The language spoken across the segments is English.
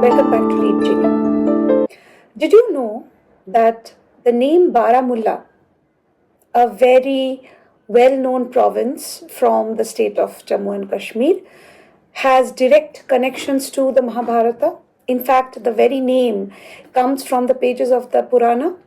Welcome back to Lead Genie. Did you know that the name Baramulla, a very well known province from the state of Jammu and Kashmir, has direct connections to the Mahabharata? In fact, the very name comes from the pages of the Purana.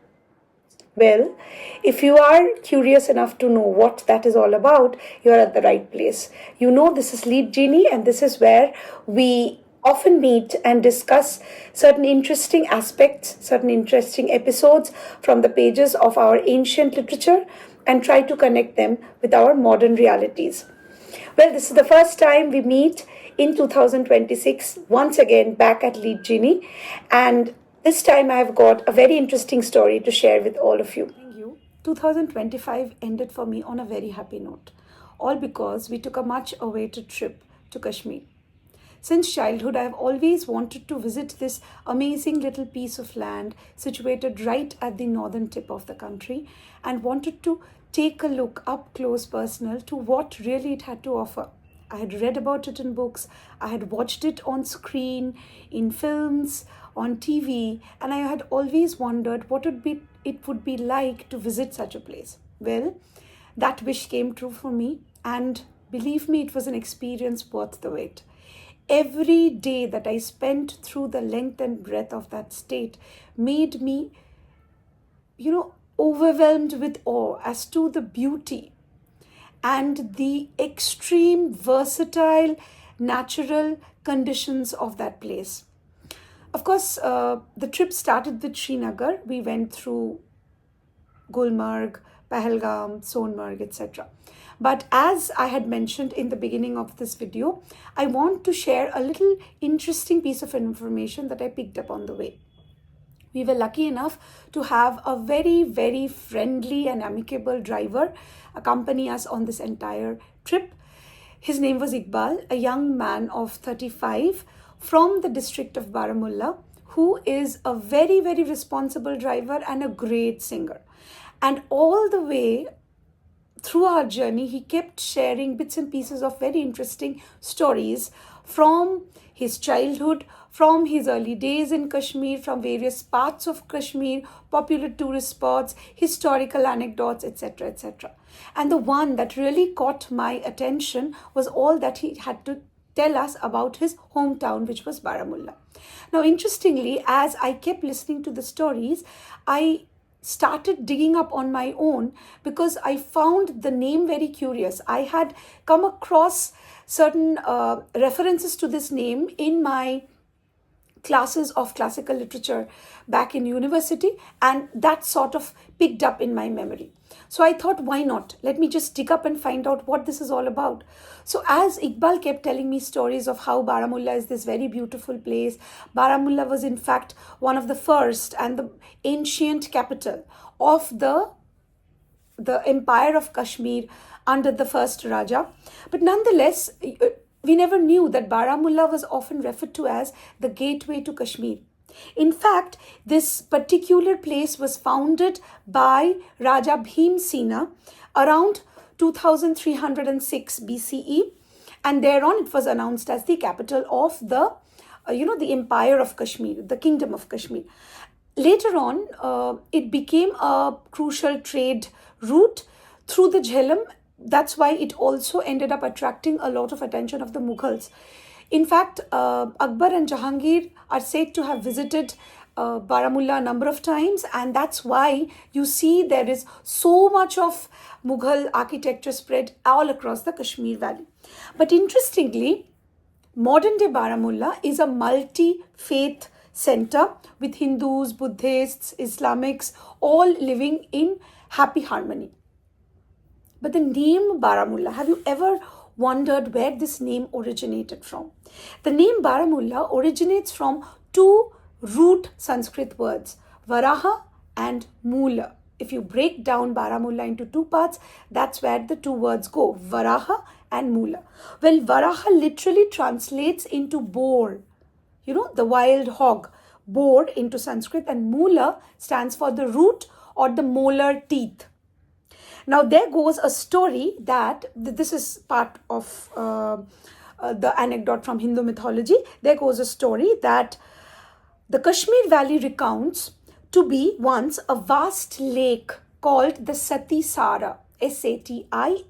Well, if you are curious enough to know what that is all about, you are at the right place. You know, this is Lead Genie, and this is where we often meet and discuss certain interesting aspects, certain interesting episodes from the pages of our ancient literature and try to connect them with our modern realities. Well, this is the first time we meet in 2026, once again back at Lead Genie, and this time I've got a very interesting story to share with all of you. 2025 ended for me on a very happy note, all because we took a much awaited trip to Kashmir. Since childhood, I have always wanted to visit this amazing little piece of land situated right at the northern tip of the country and wanted to take a look up close personal to what really it had to offer. I had read about it in books, I had watched it on screen, in films, on TV, and I had always wondered what it would be like to visit such a place. Well, that wish came true for me, and believe me, it was an experience worth the wait. Every day that I spent through the length and breadth of that state made me, overwhelmed with awe as to the beauty and the extreme versatile natural conditions of that place. Of course, the trip started with Srinagar. We went through Gulmarg, Pahalgam, Sonmarg, etc. But as I had mentioned in the beginning of this video, I want to share a little interesting piece of information that I picked up on the way. We were lucky enough to have a very, very friendly and amicable driver accompany us on this entire trip. His name was Iqbal, a young man of 35 from the district of Baramulla, who is a very, very responsible driver and a great singer. And all the way through our journey, he kept sharing bits and pieces of very interesting stories from his childhood, from his early days in Kashmir, from various parts of Kashmir, popular tourist spots, historical anecdotes, etc., etc. And the one that really caught my attention was all that he had to tell us about his hometown, which was Baramulla. Now, interestingly, as I kept listening to the stories, I started digging up on my own because I found the name very curious. I had come across certain references to this name in my classes of classical literature back in university, and that sort of picked up in my memory. So I thought, why not? Let me just dig up and find out what this is all about. So as Iqbal kept telling me stories of how Baramulla is this very beautiful place, Baramulla was in fact one of the first and the ancient capital of the empire of Kashmir under the first Raja. But nonetheless, we never knew that Baramulla was often referred to as the gateway to Kashmir. In fact, this particular place was founded by Raja Bhim Sena around 2306 BCE, and thereon it was announced as the capital of the empire of Kashmir, the kingdom of Kashmir. Later on, it became a crucial trade route through the Jhelum. That's why it also ended up attracting a lot of attention of the Mughals. In fact, Akbar and Jahangir are said to have visited Baramulla a number of times, and that's why you see there is so much of Mughal architecture spread all across the Kashmir Valley. But interestingly, modern-day Baramulla is a multi-faith center with Hindus, Buddhists, Islamics, all living in happy harmony. But the name Baramulla, have you ever wondered where this name originated from? The name Baramulla originates from two root Sanskrit words, Varaha and Mula. If you break down Baramulla into two parts, that's where the two words go, Varaha and Mula. Well, Varaha literally translates into boar, the wild hog, boar into Sanskrit, and Mula stands for the root or the molar teeth. Now, there goes a story that, this is part of the anecdote from Hindu mythology. There goes a story that The Kashmir Valley recounts to be once a vast lake called the Satisara, Satisara,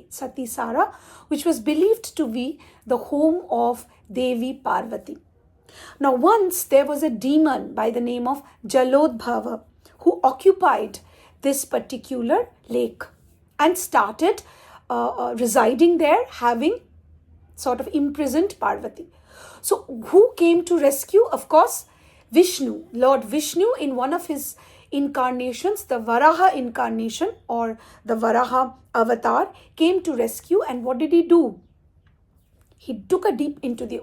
Satisara, which was believed to be the home of Devi Parvati. Now, once there was a demon by the name of Jalodbhava who occupied this particular lake and started residing there, having sort of imprisoned Parvati. So, who came to rescue? Of course, Vishnu, Lord Vishnu, in one of his incarnations, the Varaha incarnation or the Varaha avatar, came to rescue. And what did he do? He took a deep into the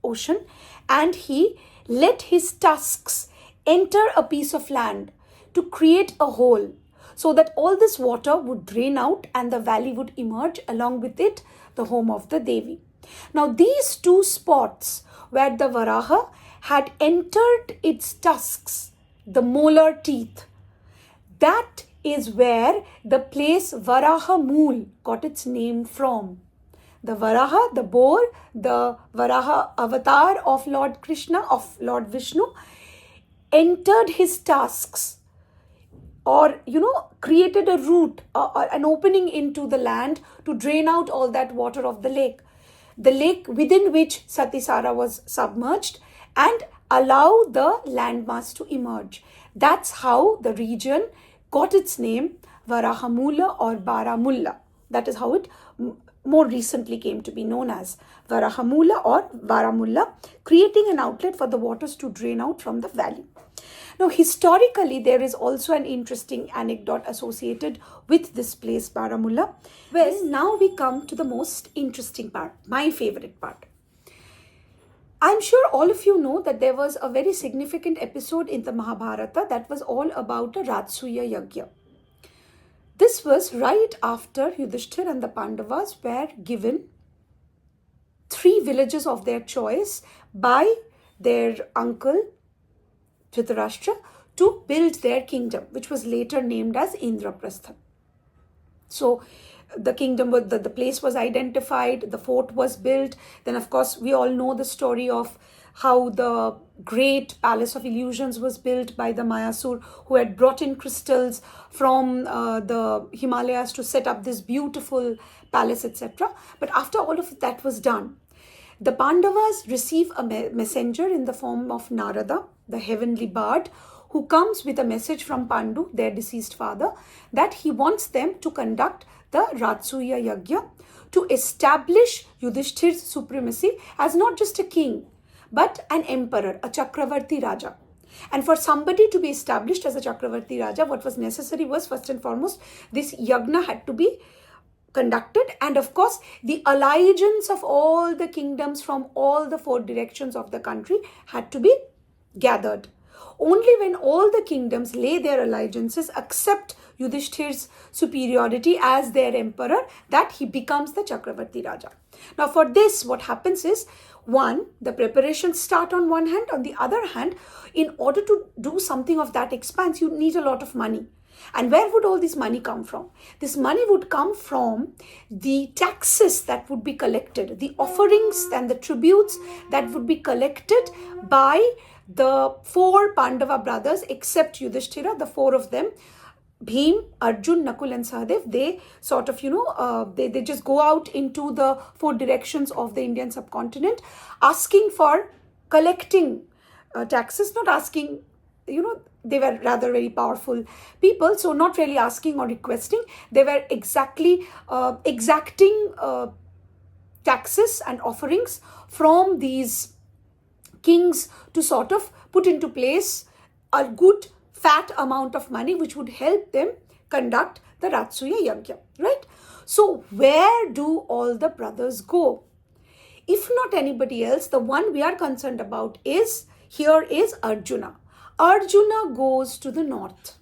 ocean and he let his tusks enter a piece of land to create a hole so that all this water would drain out and the valley would emerge, along with it the home of the Devi. Now, these two spots where the Varaha had entered its tusks, the molar teeth, that is where the place Varaha-mula got its name from. The Varaha, the boar, the Varaha avatar of Lord Krishna, of Lord Vishnu, entered his tusks, or created a route, an opening into the land to drain out all that water of the lake within which Satisara was submerged, and allow the landmass to emerge. That's how the region got its name Varaha-mula or Baramulla. That is how it more recently came to be known as Varaha-mula or Baramulla, creating an outlet for the waters to drain out from the valley. Now, historically, there is also an interesting anecdote associated with this place, Baramulla. Well, now we come to the most interesting part, my favorite part. I'm sure all of you know that there was a very significant episode in the Mahabharata that was all about a Ratsuya Yagya. This was right after Yudhishthir and the Pandavas were given 3 villages of their choice by their uncle Dhritarashtra to build their kingdom, which was later named as Indraprastha. So the kingdom, the place was identified, the fort was built. Then, of course, we all know the story of how the great palace of illusions was built by the Mayasur, who had brought in crystals from the Himalayas to set up this beautiful palace, etc. But after all of that was done, the Pandavas receive a messenger in the form of Narada, the heavenly bard, who comes with a message from Pandu, their deceased father, that he wants them to conduct the Ratsuya Yagya to establish Yudhishthir's supremacy as not just a king, but an emperor, a Chakravarti Raja. And for somebody to be established as a Chakravarti Raja, what was necessary was, first and foremost, this yagna had to be conducted, and of course the allegiance of all the kingdoms from all the 4 directions of the country had to be gathered. Only when all the kingdoms lay their allegiances, accept Yudhishthir's superiority as their emperor, that he becomes the Chakravarti Raja. Now, for this, what happens is, one, the preparations start on one hand. On the other hand, in order to do something of that expanse, you need a lot of money. And where would all this money come from? This money would come from the taxes that would be collected, the offerings and the tributes that would be collected by the 4 Pandava brothers, except Yudhishthira, the 4 of them, Bhim, Arjun, Nakul and Sahadev, they sort of, they just go out into the 4 directions of the Indian subcontinent, asking for collecting taxes, not asking, they were rather very powerful people, so not really asking or requesting. They were exactly exacting taxes and offerings from these kings to sort of put into place a good fat amount of money which would help them conduct the Ratsuya Yagya, right? So where do all the brothers go? If not anybody else, the one we are concerned about is Arjuna. Arjuna goes to the north.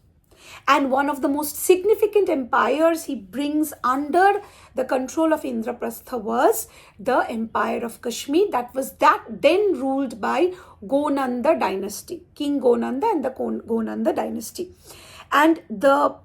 And one of the most significant empires he brings under the control of Indraprastha was the empire of Kashmir, that was then ruled by Gonanda dynasty, King Gonanda and the Gonanda dynasty. And the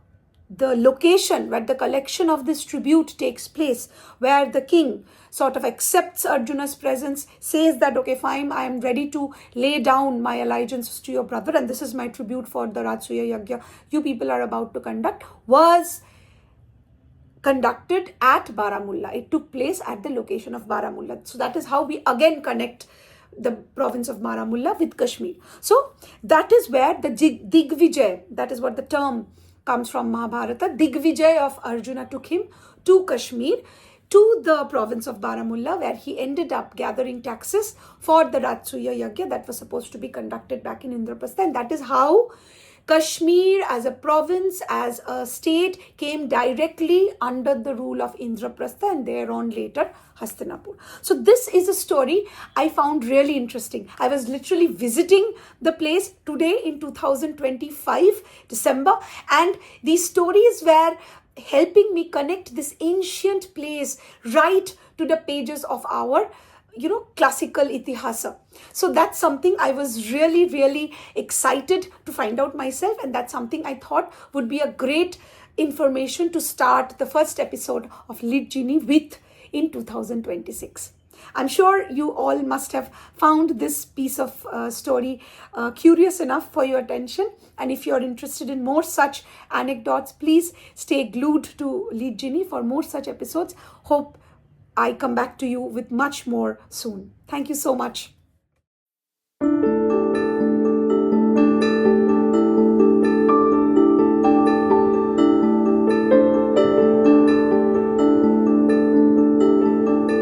the location where the collection of this tribute takes place, where the king sort of accepts Arjuna's presence, says that, okay, fine, I am ready to lay down my allegiance to your brother, and this is my tribute for the Rajasuya Yagya you people are about to conduct, was conducted at Baramulla. It took place at the location of Baramulla. So that is how we again connect the province of Baramulla with Kashmir. So that is where the Digvijay, that is what the term comes from Mahabharata, Digvijay of Arjuna took him to Kashmir, to the province of Baramulla, where he ended up gathering taxes for the Rajasuya Yagya that was supposed to be conducted back in Indraprastha. And that is how Kashmir as a province, as a state, came directly under the rule of Indraprastha and thereon later Hastinapur. So this is a story I found really interesting. I was literally visiting the place today in 2025, December, and these stories were helping me connect this ancient place right to the pages of our classical itihasa. So that's something I was really, really excited to find out myself, and that's something I thought would be a great information to start the first episode of Lead Genie with in 2026. I'm sure you all must have found this piece of story curious enough for your attention. And if you're interested in more such anecdotes, please stay glued to Lead Genie for more such episodes. Hope I come back to you with much more soon. Thank you so much.